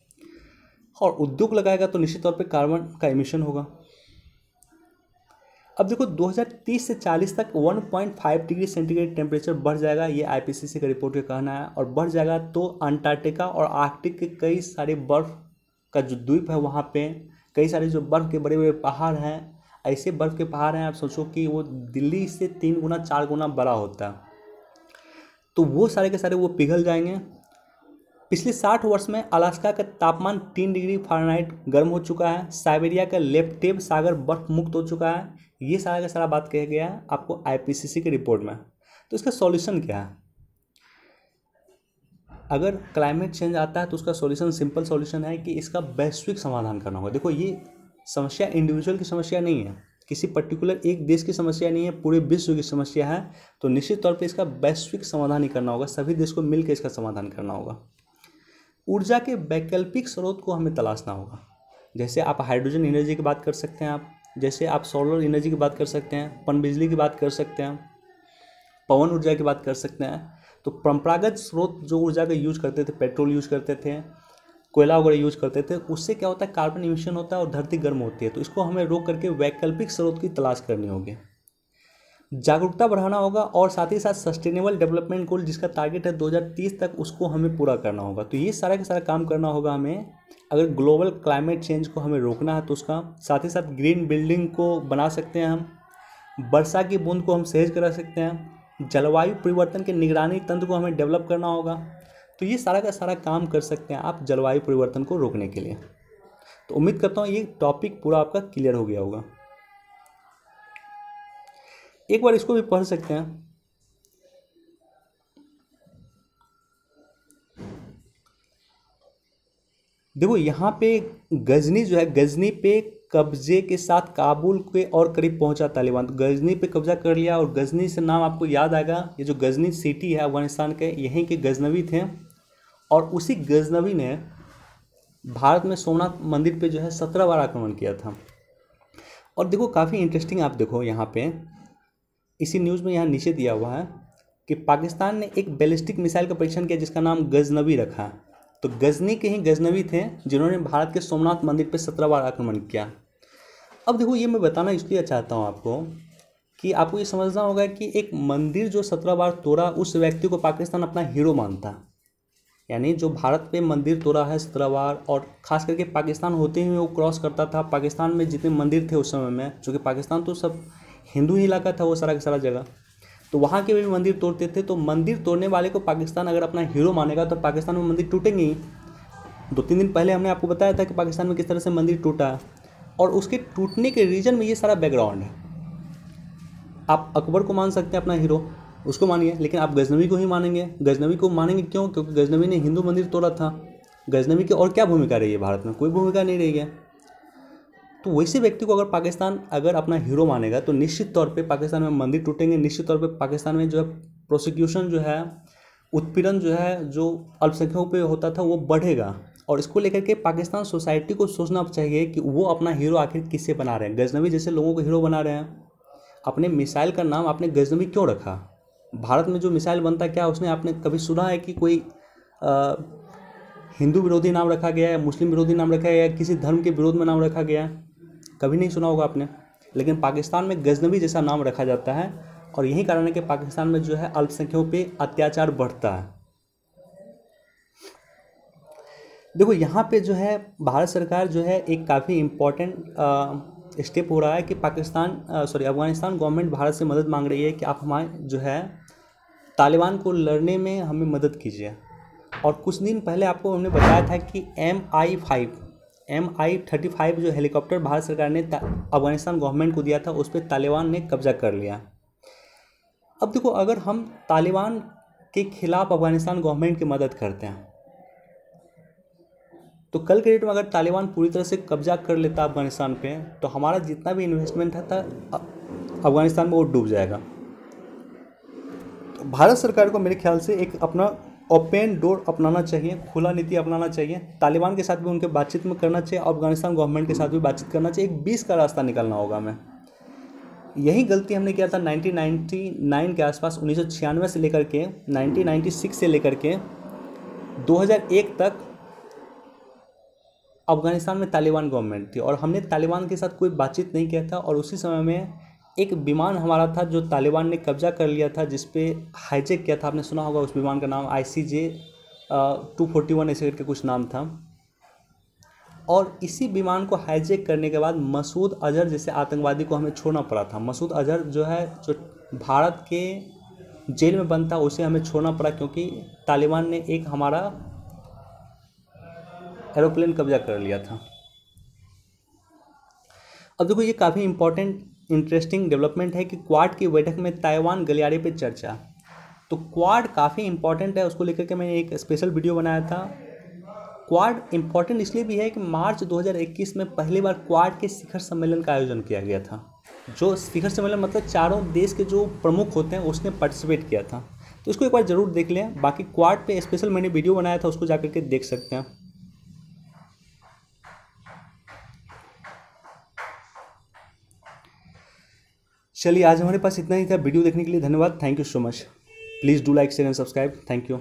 और उद्योग लगाएगा तो निश्चित तौर पे कार्बन का एमिशन होगा। अब देखो 2030 से 40 तक 1.5 डिग्री सेंटीग्रेड टेम्परेचर बढ़ जाएगा, ये आईपीसीसी का रिपोर्ट का कहना है। और बढ़ जाएगा तो अंटार्कटिका और आर्कटिक के कई सारे बर्फ़ का जो द्वीप है वहाँ पे कई सारे जो बर्फ़ के बड़े बड़े पहाड़ हैं, ऐसे बर्फ़ के पहाड़ हैं, आप सोचो कि वो दिल्ली से 3 गुना 4 गुना बड़ा होता है, तो वो सारे के सारे वो पिघल जाएंगे। पिछले 60 वर्ष में अलास्का का तापमान 3 डिग्री फ़ारेनहाइट गर्म हो चुका है। साइबेरिया का लेप्टेव सागर बर्फ मुक्त हो चुका है। ये सारा का सारा बात कहा गया है आपको आईपीसीसी की रिपोर्ट में। तो इसका सॉल्यूशन क्या है? अगर क्लाइमेट चेंज आता है तो उसका सॉल्यूशन सिंपल सॉल्यूशन है कि इसका वैश्विक समाधान करना होगा। देखो ये समस्या इंडिविजुअल की समस्या नहीं है, किसी पर्टिकुलर एक देश की समस्या नहीं है, पूरे विश्व की समस्या है। तो निश्चित तौर पे इसका वैश्विक समाधान ही करना होगा, सभी देश को मिलकर इसका समाधान करना होगा। ऊर्जा के वैकल्पिक स्रोत को हमें तलाशना होगा। जैसे आप हाइड्रोजन एनर्जी की बात कर सकते हैं, आप जैसे आप सोलर एनर्जी की बात कर सकते हैं, पनबिजली की बात कर सकते हैं, पवन ऊर्जा की बात कर सकते हैं। तो परंपरागत स्रोत जो ऊर्जा का यूज करते थे, पेट्रोल यूज करते थे, कोयला वगैरह यूज करते थे, उससे क्या होता है कार्बन इमिशन होता है और धरती गर्म होती है। तो इसको हमें रोक करके वैकल्पिक स्रोत की तलाश करनी होगी, जागरूकता बढ़ाना होगा, और साथ ही साथ सस्टेनेबल डेवलपमेंट गोल जिसका टारगेट है 2030 तक, उसको हमें पूरा करना होगा। तो ये सारा का सारा काम करना होगा हमें। अगर ग्लोबल क्लाइमेट चेंज को हमें रोकना है तो उसका, साथ ही साथ ग्रीन बिल्डिंग को बना सकते हैं हम, वर्षा की बूंद को हम सहज करा सकते हैं, जलवायु परिवर्तन के निगरानी तंत्र को हमें डेवलप करना होगा। तो ये सारा का सारा काम कर सकते हैं आप जलवायु परिवर्तन को रोकने के लिए। तो उम्मीद करता हूँ ये टॉपिक पूरा आपका क्लियर हो गया होगा। एक बार इसको भी पढ़ सकते हैं। देखो यहाँ पे गजनी जो है, गजनी पे कब्जे के साथ काबुल के और करीब पहुंचा तालिबान। तो गजनी पे कब्जा कर लिया, और गजनी से नाम आपको याद आएगा, ये जो गजनी सिटी है अफगानिस्तान के, यहीं के गजनवी थे। और उसी गजनवी ने भारत में सोमनाथ मंदिर पे जो है 17 बार आक्रमण किया था। और देखो काफ़ी इंटरेस्टिंग, आप देखो यहाँ पे इसी न्यूज़ में यहाँ नीचे दिया हुआ है कि पाकिस्तान ने एक बैलिस्टिक मिसाइल का परीक्षण किया जिसका नाम गजनवी रखा। तो गजनी के ही गजनवी थे जिन्होंने भारत के सोमनाथ मंदिर पे 17 बार आक्रमण किया। अब देखो ये मैं बताना इसलिए चाहता हूँ आपको कि आपको ये समझना होगा कि एक मंदिर जो 17 बार तोड़ा, उस व्यक्ति को पाकिस्तान अपना हीरो मानता। यानी जो भारत पे मंदिर तोड़ा है 17 बार, और ख़ास करके पाकिस्तान होते हुए वो क्रॉस करता था। पाकिस्तान में जितने मंदिर थे उस समय में, चूँकि पाकिस्तान तो सब हिंदू ही इलाका था वो सारा का सारा जगह, तो वहाँ के भी मंदिर तोड़ते थे। तो मंदिर तोड़ने वाले को पाकिस्तान अगर अपना हीरो मानेगा तो पाकिस्तान में मंदिर टूटेंगे ही। 2-3 दिन पहले हमने आपको बताया था कि पाकिस्तान में किस तरह से मंदिर टूटा है, और उसके टूटने के रीजन में ये सारा बैकग्राउंड है। आप अकबर को मान सकते हैं अपना हीरो, उसको मानिए, लेकिन आप गजनवी को ही मानेंगे। गजनवी को मानेंगे क्यों? क्योंकि गजनवी ने हिंदू मंदिर तोड़ा था। गजनवी की और क्या भूमिका रही है भारत में? कोई भूमिका नहीं रही है। तो वैसे व्यक्ति को अगर पाकिस्तान अगर अपना हीरो मानेगा तो निश्चित तौर पे पाकिस्तान में मंदिर टूटेंगे, निश्चित तौर पे पाकिस्तान में जो है प्रोसिक्यूशन जो है, उत्पीड़न जो है, जो अल्पसंख्यकों पे होता था वो बढ़ेगा। और इसको लेकर के पाकिस्तान सोसाइटी को सोचना चाहिए कि वो अपना हीरो आखिर किससे बना रहे हैं। गजनवी जैसे लोगों को हीरो बना रहे हैं। अपने मिसाइल का नाम आपने गजनवी क्यों रखा? भारत में जो मिसाइल बनता क्या उसने आपने कभी सुना है कि कोई हिंदू विरोधी नाम रखा गया है, मुस्लिम विरोधी नाम रखा गया है, या किसी धर्म के विरोध में नाम रखा गया है? कभी नहीं सुना होगा आपने। लेकिन पाकिस्तान में गजनवी जैसा नाम रखा जाता है, और यही कारण है कि पाकिस्तान में जो है अल्पसंख्यकों पे अत्याचार बढ़ता है। देखो यहाँ पे जो है भारत सरकार जो है एक काफ़ी इम्पॉर्टेंट स्टेप हो रहा है कि अफगानिस्तान गवर्नमेंट भारत से मदद मांग रही है कि आप हमारे जो है तालिबान को लड़ने में हमें मदद कीजिए। और कुछ दिन पहले आपको हमने बताया था कि MI-35 जो हेलीकॉप्टर भारत सरकार ने अफगानिस्तान गवर्नमेंट को दिया था, उस पर तालिबान ने कब्जा कर लिया। अब देखो, अगर हम तालिबान के खिलाफ अफगानिस्तान गवर्नमेंट की मदद करते हैं तो कल के डेट में अगर तालिबान पूरी तरह से कब्जा कर लेता अफगानिस्तान पे, तो हमारा जितना भी इन्वेस्टमेंट था अफगानिस्तान में वो डूब जाएगा। तो भारत सरकार को मेरे ख्याल से एक अपना ओपन डोर अपनाना चाहिए, खुला नीति अपनाना चाहिए। तालिबान के साथ भी उनके बातचीत में करना चाहिए, अफगानिस्तान गवर्नमेंट के साथ भी बातचीत करना चाहिए। एक 20 का रास्ता निकलना होगा। हमें यही गलती हमने किया था 1999 के आसपास, 1996 से लेकर के 1996 से लेकर के 2001 तक अफगानिस्तान में तालिबान गवर्नमेंट थी, और हमने तालिबान के साथ कोई बातचीत नहीं किया था। और उसी समय में एक विमान हमारा था जो तालिबान ने कब्जा कर लिया था, जिस पे हाईजैक किया था। आपने सुना होगा उस विमान का नाम ICJ-241 ऐसे करके कुछ नाम था। और इसी विमान को हाईजैक करने के बाद मसूद अजहर जैसे आतंकवादी को हमें छोड़ना पड़ा था। मसूद अजहर जो है, जो भारत के जेल में बंद था, उसे हमें छोड़ना पड़ा क्योंकि तालिबान ने एक हमारा एरोप्लेन कब्जा कर लिया था। अब देखो, ये काफ़ी इंटरेस्टिंग डेवलपमेंट है कि क्वाड की बैठक में ताइवान गलियारे पे चर्चा। तो क्वाड काफ़ी इंपॉर्टेंट है, उसको लेकर के मैंने एक स्पेशल वीडियो बनाया था। क्वाड इंपॉर्टेंट इसलिए भी है कि मार्च 2021 में पहली बार क्वाड के शिखर सम्मेलन का आयोजन किया गया था। जो शिखर सम्मेलन मतलब चारों देश के जो प्रमुख होते हैं उसने पार्टिसिपेट किया था। तो इसको एक बार ज़रूर देख लें। बाकी क्वाड पे स्पेशल मैंने वीडियो बनाया था, उसको जाकर के देख सकते हैं। चलिए, आज हमारे पास इतना ही था। वीडियो देखने के लिए धन्यवाद। Thank you so much. Please do like, share and subscribe. Thank you.